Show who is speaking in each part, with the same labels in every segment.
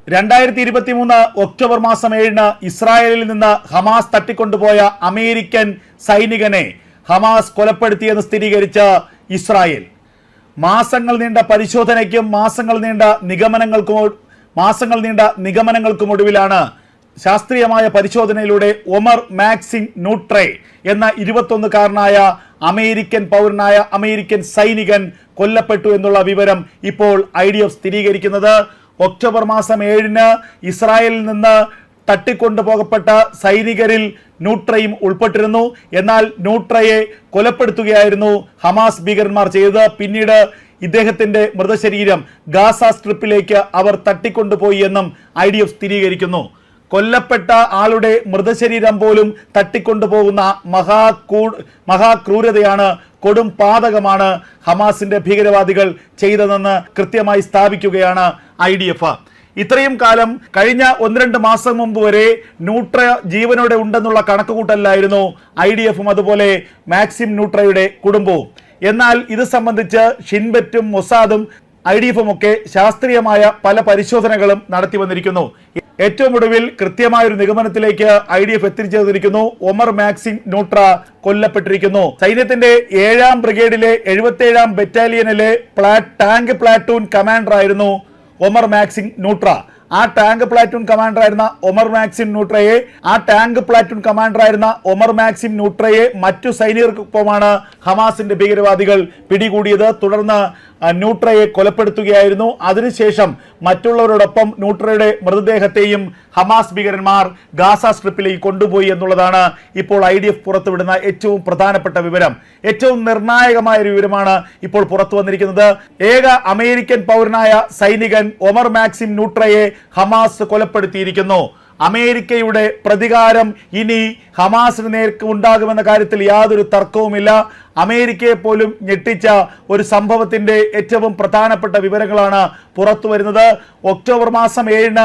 Speaker 1: 2023 October മാസം 7 ഇസ്രായേലിൽ നിന്ന് ഹമാസ് തട്ടിക്കൊണ്ടുപോയ അമേരിക്കൻ സൈനികനെ ഹമാസ് കൊലപ്പെടുത്തിയെന്ന് സ്ഥിരീകരിച്ച ഇസ്രായേൽ. മാസങ്ങൾ നീണ്ട പരിശോധനയ്ക്കും മാസങ്ങൾ നീണ്ട നിഗമനങ്ങൾക്കും ഒടുവിലാണ് ശാസ്ത്രീയമായ പരിശോധനയിലൂടെ ഒമർ മാക്സിം നൂട്രെ എന്ന 21-കാരനായ അമേരിക്കൻ പൗരനായ അമേരിക്കൻ സൈനികൻ കൊല്ലപ്പെട്ടു എന്നുള്ള വിവരം ഇപ്പോൾ IDF സ്ഥിരീകരിക്കുന്നത്. ഒക്ടോബർ മാസം 7 ഇസ്രായേലിൽ നിന്ന് തട്ടിക്കൊണ്ടുപോകപ്പെട്ട സൈനികരിൽ നൂട്രയും ഉൾപ്പെട്ടിരുന്നു. എന്നാൽ നൂട്രയെ കൊലപ്പെടുത്തുകയായിരുന്നു ഹമാസ് ഭീകരന്മാർ ചെയ്തത്. പിന്നീട് ഇദ്ദേഹത്തിന്റെ മൃതശരീരം ഗാസ സ്ട്രിപ്പിലേക്ക് അവർ തട്ടിക്കൊണ്ടുപോയി എന്നും IDF സ്ഥിരീകരിക്കുന്നു. കൊല്ലപ്പെട്ട ആളുടെ മൃതശരീരം പോലും തട്ടിക്കൊണ്ടുപോകുന്ന മഹാക്രൂരതയാണ്, കൊടും പാതകമാണ് ഹമാസിന്റെ ഭീകരവാദികൾ ചെയ്തതെന്ന് കൃത്യമായി സ്ഥാപിക്കുകയാണ് IDF. ഇത്രയും കാലം കഴിഞ്ഞ 1-2 മാസം മുമ്പ് വരെ നൂട്ര ജീവനോടെ ഉണ്ടെന്നുള്ള കണക്കുകൂട്ടലായിരുന്നു IDFും അതുപോലെ മാക്സിം നൂട്രയുടെ കുടുംബവും. എന്നാൽ ഇത് സംബന്ധിച്ച് ഷിൻബെറ്റും മൊസാദും IDFും ഒക്കെ ശാസ്ത്രീയമായ പല പരിശോധനകളും നടത്തി വന്നിരിക്കുന്നു. ഏറ്റവും ഒടുവിൽ കൃത്യമായൊരു നിഗമനത്തിലേക്ക് IDF എത്തിച്ചേർന്നിരിക്കുന്നു. ഒമർ മാക്സിം നൂട്ര കൊല്ലപ്പെട്ടിരിക്കുന്നു. സൈന്യത്തിന്റെ 7ാം ബ്രിഗേഡിലെ 77ാം ബറ്റാലിയനിലെ ടാങ്ക് പ്ലാറ്റൂൺ കമാൻഡർ ആയിരുന്നു ഒമർ മാക്സിം നൂട്ര. ആ ടാങ്ക് പ്ലാറ്റൂൺ കമാൻഡറായിരുന്ന ഒമർ മാക്സിം നൂട്രയെ മറ്റു സൈനികർക്കൊപ്പമാണ് ഹമാസിന്റെ ഭീകരവാദികൾ പിടികൂടിയത്. തുടർന്ന് നൂട്രയെ കൊലപ്പെടുത്തുകയായിരുന്നു. അതിനുശേഷം മറ്റുള്ളവരോടൊപ്പം നൂട്രയുടെ മൃതദേഹത്തെയും ഹമാസ് ഭീകരന്മാർ ഗാസ സ്ട്രിപ്പിലേക്ക് കൊണ്ടുപോയി എന്നുള്ളതാണ് ഇപ്പോൾ IDF പുറത്തുവിടുന്ന ഏറ്റവും പ്രധാനപ്പെട്ട വിവരം. ഏറ്റവും നിർണായകമായ ഒരു വിവരമാണ് ഇപ്പോൾ പുറത്തു വന്നിരിക്കുന്നത്. ഏക അമേരിക്കൻ പൗരനായ സൈനികൻ ഒമർ മാക്സിം നൂട്രയെ ഹമാസ് കൊലപ്പെടുത്തിയിരിക്കുന്നു. അമേരിക്കയുടെ പ്രതികാരം ഇനി ഹമാസിന് നേർക്ക് ഉണ്ടാകുമെന്ന കാര്യത്തിൽ യാതൊരു തർക്കവുമില്ല. അമേരിക്കയെ പോലും ഞെട്ടിച്ച ഒരു സംഭവത്തിന്റെ ഏറ്റവും പ്രധാനപ്പെട്ട വിവരങ്ങളാണ് പുറത്തു വരുന്നത്. ഒക്ടോബർ മാസം 7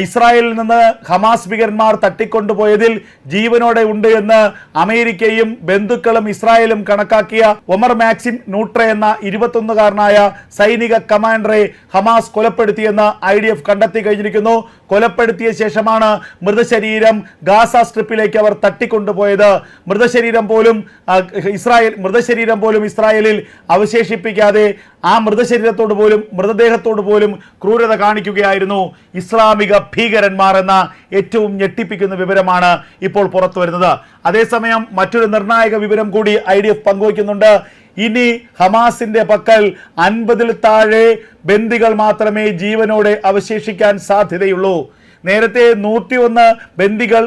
Speaker 1: ഇസ്രായേലിൽ നിന്ന് ഹമാസ് ഭീകരന്മാർ തട്ടിക്കൊണ്ടുപോയതിൽ ജീവനോടെ ഉണ്ട് എന്ന് അമേരിക്കയും ബന്ധുക്കളും ഇസ്രായേലും കണക്കാക്കിയ ഒമർ മാക്സിം നൂട്ര എന്ന 21-കാരനായ സൈനിക കമാൻഡറെ ഹമാസ് കൊലപ്പെടുത്തിയെന്ന് IDF കണ്ടെത്തി കഴിഞ്ഞിരിക്കുന്നു. കൊലപ്പെടുത്തിയ ശേഷമാണ് മൃതശരീരം ഗാസ സ്ട്രിപ്പിലേക്ക് അവർ തട്ടിക്കൊണ്ടുപോയത്. മൃതശരീരം പോലും ഇസ്രായേലിൽ അവശേഷിപ്പിക്കാതെ ആ മൃതദേഹത്തോട് പോലും ക്രൂരത കാണിക്കുകയായിരുന്നു ഇസ്ലാമിക ഭീകരന്മാർ എന്ന ഏറ്റവും ഞെട്ടിപ്പിക്കുന്ന വിവരമാണ് ഇപ്പോൾ പുറത്തു വരുന്നത്. അതേസമയം മറ്റൊരു നിർണായക വിവരം കൂടി IDF പങ്കുവയ്ക്കുന്നുണ്ട്. ഇനി ഹമാസിന്റെ പക്കൽ 50-ൽ താഴെ ബന്ദികൾ മാത്രമേ ജീവനോടെ അവശേഷിക്കാൻ സാധ്യതയുള്ളൂ. നേരത്തെ 101 ബന്ദികൾ,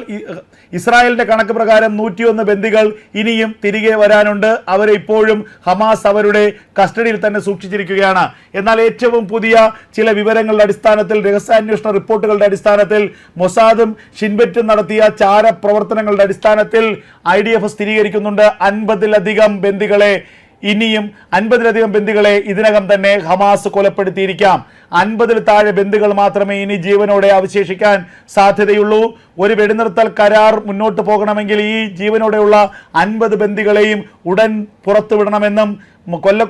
Speaker 1: ഇസ്രായേലിന്റെ കണക്ക് പ്രകാരം 101 ബന്ദികൾ ഇനിയും തിരികെ വരാനുണ്ട്. അവരെ ഇപ്പോഴും ഹമാസ് അവരുടെ കസ്റ്റഡിയിൽ തന്നെ സൂക്ഷിച്ചിരിക്കുകയാണ്. എന്നാൽ ഏറ്റവും പുതിയ ചില വിവരങ്ങളുടെ അടിസ്ഥാനത്തിൽ, രഹസ്യാന്വേഷണ റിപ്പോർട്ടുകളുടെ അടിസ്ഥാനത്തിൽ, മൊസാദും ഷിൻബെറ്റും നടത്തിയ ചാരപ്രവർത്തനങ്ങളുടെ അടിസ്ഥാനത്തിൽ IDF സ്ഥിരീകരിക്കുന്നുണ്ട് 50-ലധികം ബന്ദികളെ ഇതിനകം തന്നെ ഹമാസ് കൊലപ്പെടുത്തിയിരിക്കാം. 50-ൽ താഴെ ബന്ദികൾ മാത്രമേ ഇനി ജീവനോടെ അവശേഷിക്കാൻ സാധ്യതയുള്ളൂ. ഒരു വെടിനിർത്തൽ കരാർ മുന്നോട്ട് പോകണമെങ്കിൽ ഈ ജീവനോടെയുള്ള 50 ബന്ദികളെയും ഉടൻ പുറത്തുവിടണമെന്നും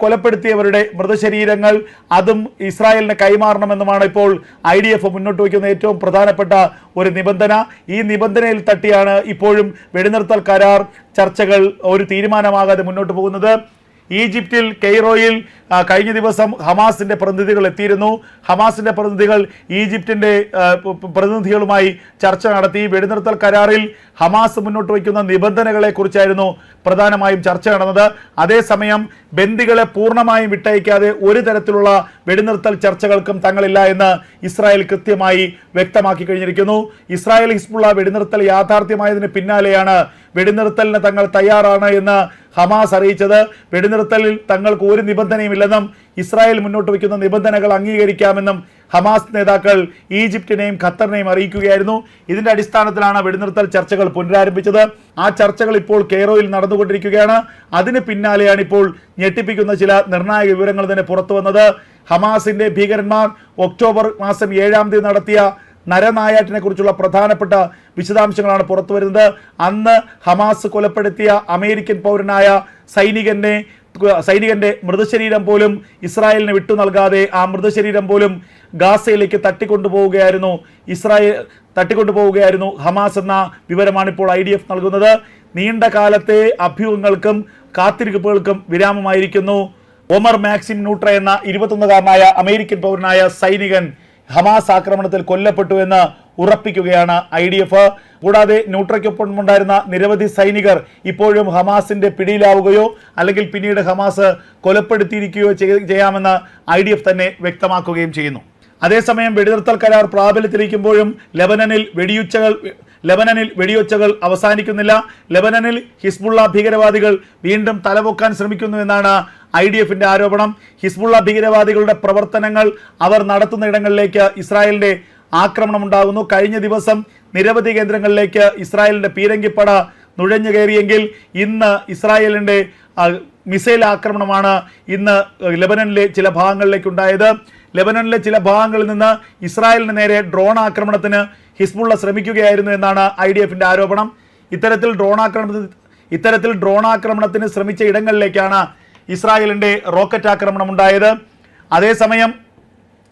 Speaker 1: കൊലപ്പെടുത്തിയവരുടെ മൃതശരീരങ്ങൾ അതും ഇസ്രായേലിന് കൈമാറണമെന്നുമാണ് ഇപ്പോൾ IDF മുന്നോട്ട് വയ്ക്കുന്ന ഏറ്റവും പ്രധാനപ്പെട്ട ഒരു നിബന്ധന. ഈ നിബന്ധനയിൽ തട്ടിയാണ് ഇപ്പോഴും വെടിനിർത്തൽ കരാർ ചർച്ചകൾ ഒരു തീരുമാനമാകാതെ മുന്നോട്ട് പോകുന്നത്. ഈജിപ്തിൽ കെയ്റോയിൽ കഴിഞ്ഞ ദിവസം ഹമാസിന്റെ പ്രതിനിധികൾ എത്തിയിരുന്നു. ഹമാസിന്റെ പ്രതിനിധികൾ ഈജിപ്തിന്റെ പ്രതിനിധികളുമായി ചർച്ച നടത്തി. വെടിനിർത്തൽ കരാറിൽ ഹമാസ് മുന്നോട്ട് വയ്ക്കുന്ന നിബന്ധനകളെ കുറിച്ചായിരുന്നു പ്രധാനമായും ചർച്ച നടന്നത്. അതേസമയം ബന്ദികളെ പൂർണ്ണമായും വിട്ടയക്കാതെ ഒരു തരത്തിലുള്ള വെടിനിർത്തൽ ചർച്ചകൾക്കും തങ്ങളില്ല എന്ന് ഇസ്രായേൽ കൃത്യമായി വ്യക്തമാക്കി കഴിഞ്ഞിരിക്കുന്നു. ഇസ്രായേൽ ഹിസ്ബുള്ള വെടിനിർത്തൽ യാഥാർത്ഥ്യമായതിന് പിന്നാലെയാണ് വെടിനിർത്തലിന് തങ്ങൾ തയ്യാറാണ് എന്ന് ഹമാസ് അറിയിച്ചത്. വെടിനിർത്തലിൽ തങ്ങൾക്ക് ഒരു നിബന്ധനയുമില്ലെന്നും ഇസ്രായേൽ മുന്നോട്ട് വയ്ക്കുന്ന നിബന്ധനകൾ അംഗീകരിക്കാമെന്നും ഹമാസ് നേതാക്കൾ ഈജിപ്തിനെയും ഖത്തറിനെയും അറിയിക്കുകയായിരുന്നു. ഇതിന്റെ അടിസ്ഥാനത്തിലാണ് വെടിനിർത്തൽ ചർച്ചകൾ പുനരാരംഭിച്ചത്. ആ ചർച്ചകൾ ഇപ്പോൾ കെയ്റോയിൽ നടന്നുകൊണ്ടിരിക്കുകയാണ്. അതിന് പിന്നാലെയാണ് ഇപ്പോൾ ഞെട്ടിപ്പിക്കുന്ന ചില നിർണായക വിവരങ്ങൾ തന്നെ പുറത്തു വന്നത്. ഹമാസിന്റെ ഭീകരന്മാർ ഒക്ടോബർ മാസം 7-ാം തീയതി നടത്തിയ നരനായാട്ടിനെ കുറിച്ചുള്ള പ്രധാനപ്പെട്ട വിശദാംശങ്ങളാണ് പുറത്തു വരുന്നത്. അന്ന് ഹമാസ് കൊലപ്പെടുത്തിയ അമേരിക്കൻ പൗരനായ സൈനികനെ സൈനികന്റെ മൃതശരീരം പോലും ഇസ്രായേലിന് വിട്ടു നൽകാതെ ആ മൃതശരീരം പോലും ഗാസയിലേക്ക് തട്ടിക്കൊണ്ടുപോവുകയായിരുന്നു ഹമാസ് എന്ന വിവരമാണ് ഇപ്പോൾ IDF നൽകുന്നത്. നീണ്ട കാലത്തെ അഭ്യൂഹങ്ങൾക്കും കാത്തിരിപ്പുകൾക്കും വിരാമമായിരിക്കുന്നു. ഒമർ മാക്സിം ന്യൂട്ര എന്ന 21കാരനായ അമേരിക്കൻ പൗരനായ സൈനികൻ ഹമാസ് ആക്രമണത്തിൽ കൊല്ലപ്പെട്ടു എന്ന് ഉറപ്പിക്കുകയാണ് IDF. കൂടാതെ ന്യൂട്രയ്ക്കൊപ്പം ഉണ്ടായിരുന്ന നിരവധി സൈനികർ ഇപ്പോഴും ഹമാസിന്റെ പിടിയിലാവുകയോ അല്ലെങ്കിൽ പിന്നീട് ഹമാസ് കൊലപ്പെടുത്തിയിരിക്കുകയോ ചെയ്യാമെന്ന് IDF തന്നെ വ്യക്തമാക്കുകയും ചെയ്യുന്നു. അതേസമയം വെടിനിർത്തൽ കരാർ പ്രാബല്യത്തിലിരിക്കുമ്പോഴും ലെബനനിൽ വെടിയൊച്ചകൾ അവസാനിക്കുന്നില്ല. ലെബനനിൽ ഹിസ്ബുള്ള ഭീകരവാദികൾ വീണ്ടും തലപൊക്കാൻ ശ്രമിക്കുന്നു എന്നാണ് IDFന്റെ ആരോപണം. ഹിസ്ബുള്ള ഭീകരവാദികളുടെ പ്രവർത്തനങ്ങൾ അവർ നടത്തുന്ന ഇടങ്ങളിലേക്ക് ഇസ്രായേലിന്റെ ആക്രമണം ഉണ്ടാകുന്നു. കഴിഞ്ഞ ദിവസം നിരവധി കേന്ദ്രങ്ങളിലേക്ക് ഇസ്രായേലിന്റെ പീരങ്കിപ്പട നുഴഞ്ഞു കയറിയെങ്കിൽ ഇന്ന് ഇസ്രായേലിന്റെ മിസൈൽ ആക്രമണമാണ് ഇന്ന് ലെബനനിലെ ചില ഭാഗങ്ങളിലേക്ക് ഉണ്ടായത്. ലെബനനിലെ ചില ഭാഗങ്ങളിൽ നിന്ന് ഇസ്രായേലിന് നേരെ ഡ്രോൺ ആക്രമണത്തിന് ഹിസ്ബുള്ള ശ്രമിക്കുകയായിരുന്നു എന്നാണ് IDFന്റെ ആരോപണം. ഇത്തരത്തിൽ ഡ്രോൺ ആക്രമണത്തിന് ശ്രമിച്ച ഇടങ്ങളിലേക്കാണ് ഇസ്രായേലിന്റെ റോക്കറ്റ് ആക്രമണം ഉണ്ടായത്. അതേസമയം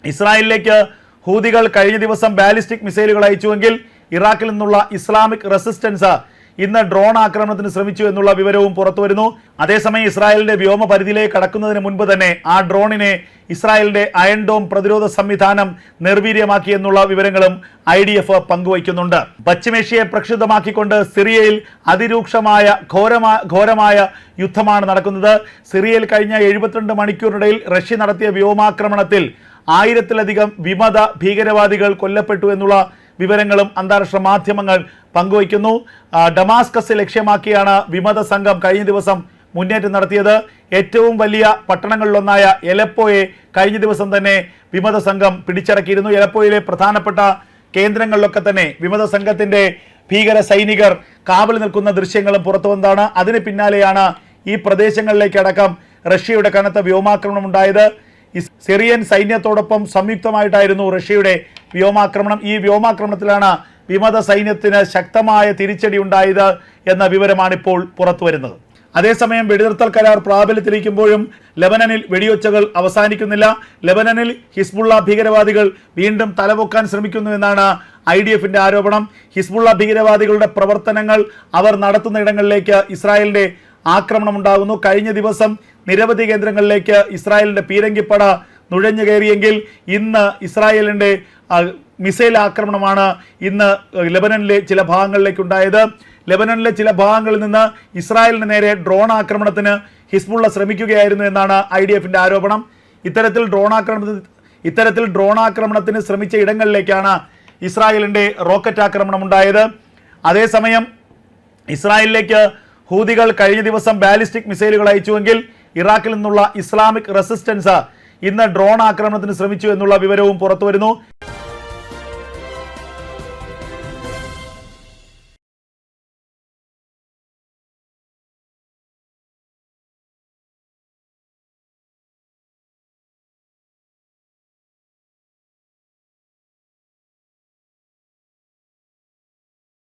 Speaker 1: ഇസ്രായേലിലേക്ക് ഹൂതികൾ കഴിഞ്ഞ ദിവസം ബാലിസ്റ്റിക് മിസൈലുകൾ അയച്ചുവെങ്കിൽ ഇറാഖിൽ നിന്നുള്ള ഇസ്ലാമിക് റെസിസ്റ്റൻസ് ഇന്ന് ഡ്രോൺ ആക്രമണത്തിന് ശ്രമിച്ചു എന്നുള്ള വിവരവും പുറത്തുവരുന്നു. അതേസമയം ഇസ്രായേലിന്റെ വ്യോമ പരിധിയിലേക്ക് കടക്കുന്നതിന് മുൻപ് തന്നെ ആ ഡ്രോണിനെ ഇസ്രായേലിന്റെ അയൺ ഡോം പ്രതിരോധ സംവിധാനം നിർവീര്യമാക്കി എന്നുള്ള വിവരങ്ങളും IDF പങ്കുവയ്ക്കുന്നുണ്ട്. പശ്ചിമേഷ്യയെ പ്രക്ഷുബ്ധമാക്കിക്കൊണ്ട് സിറിയയിൽ അതിരൂക്ഷമായ ഘോരമായ യുദ്ധമാണ് നടക്കുന്നത്. സിറിയയിൽ കഴിഞ്ഞ 72 മണിക്കൂറിനിടയിൽ റഷ്യ നടത്തിയ വ്യോമാക്രമണത്തിൽ 1000-ലധികം വിമത ഭീകരവാദികൾ കൊല്ലപ്പെട്ടു എന്നുള്ള വിവരങ്ങളും അന്താരാഷ്ട്ര മാധ്യമങ്ങൾ പങ്കുവയ്ക്കുന്നു. ഡമാസ്കസ് ലക്ഷ്യമാക്കിയാണ് വിമത സംഘം കഴിഞ്ഞ ദിവസം മുന്നേറ്റം നടത്തിയത്. ഏറ്റവും വലിയ പട്ടണങ്ങളിലൊന്നായ എലപ്പോയെ കഴിഞ്ഞ ദിവസം തന്നെ വിമത സംഘം പിടിച്ചടക്കിയിരുന്നു. എലപ്പോയിലെ പ്രധാനപ്പെട്ട കേന്ദ്രങ്ങളിലൊക്കെ തന്നെ വിമത സംഘത്തിന്റെ ഭീകര സൈനികർ കാവൽ നിൽക്കുന്ന ദൃശ്യങ്ങളും പുറത്തു വന്നതാണ്. അതിന് പിന്നാലെയാണ് ഈ പ്രദേശങ്ങളിലേക്കടക്കം റഷ്യയുടെ കനത്ത വ്യോമാക്രമണം ഉണ്ടായത്. സിറിയൻ സൈന്യത്തോടൊപ്പം സംയുക്തമായിട്ടായിരുന്നു റഷ്യയുടെ വ്യോമാക്രമണം. ഈ വ്യോമാക്രമണത്തിലാണ് വിമത സൈന്യത്തിന് ശക്തമായ തിരിച്ചടി ഉണ്ടായത് എന്ന വിവരമാണിപ്പോൾ പുറത്തു വരുന്നത്. അതേസമയം വെടിനിർത്തൽ കരാർ പ്രാബല്യത്തിലിരിക്കുമ്പോഴും ലെബനനിൽ വെടിയൊച്ചകൾ അവസാനിക്കുന്നില്ല. ലെബനനിൽ ഹിസ്ബുള്ള ഭീകരവാദികൾ വീണ്ടും തലപൊക്കാൻ ശ്രമിക്കുന്നു എന്നാണ് IDFന്റെ ആരോപണം. ഹിസ്ബുള്ള ഭീകരവാദികളുടെ പ്രവർത്തനങ്ങൾ അവർ നടത്തുന്ന ഇടങ്ങളിലേക്ക് ഇസ്രായേലിന്റെ ആക്രമണം ഉണ്ടാകുന്നു. കഴിഞ്ഞ ദിവസം നിരവധി കേന്ദ്രങ്ങളിലേക്ക് ഇസ്രായേലിന്റെ പീരങ്കിപ്പട നുഴഞ്ഞു കയറിയെങ്കിൽ ഇന്ന് ഇസ്രായേലിന്റെ മിസൈൽ ആക്രമണമാണ് ഇന്ന് ലെബനനിലെ ചില ഭാഗങ്ങളിലേക്ക് ഉണ്ടായത്. ലെബനനിലെ ചില ഭാഗങ്ങളിൽ നിന്ന് ഇസ്രായേലിന് നേരെ ഡ്രോൺ ആക്രമണത്തിന് ഹിസ്ബുള്ള ശ്രമിക്കുകയായിരുന്നു എന്നാണ് IDFന്റെ ആരോപണം. ഇത്തരത്തിൽ ഡ്രോൺ ആക്രമണത്തിന് ശ്രമിച്ച ഇടങ്ങളിലേക്കാണ് ഇസ്രായേലിന്റെ റോക്കറ്റ് ആക്രമണം ഉണ്ടായത്. അതേസമയം ഇസ്രായേലിലേക്ക് ഹൂതികൾ കഴിഞ്ഞ ദിവസം ബാലിസ്റ്റിക് മിസൈലുകൾ അയച്ചുവെങ്കിൽ ഇറാഖിൽ നിന്നുള്ള ഇസ്ലാമിക് റെസിസ്റ്റൻസ് ഇന്ന് ഡ്രോൺ ആക്രമണത്തിന് ശ്രമിച്ചു എന്നുള്ള വിവരവും പുറത്തുവരുന്നു.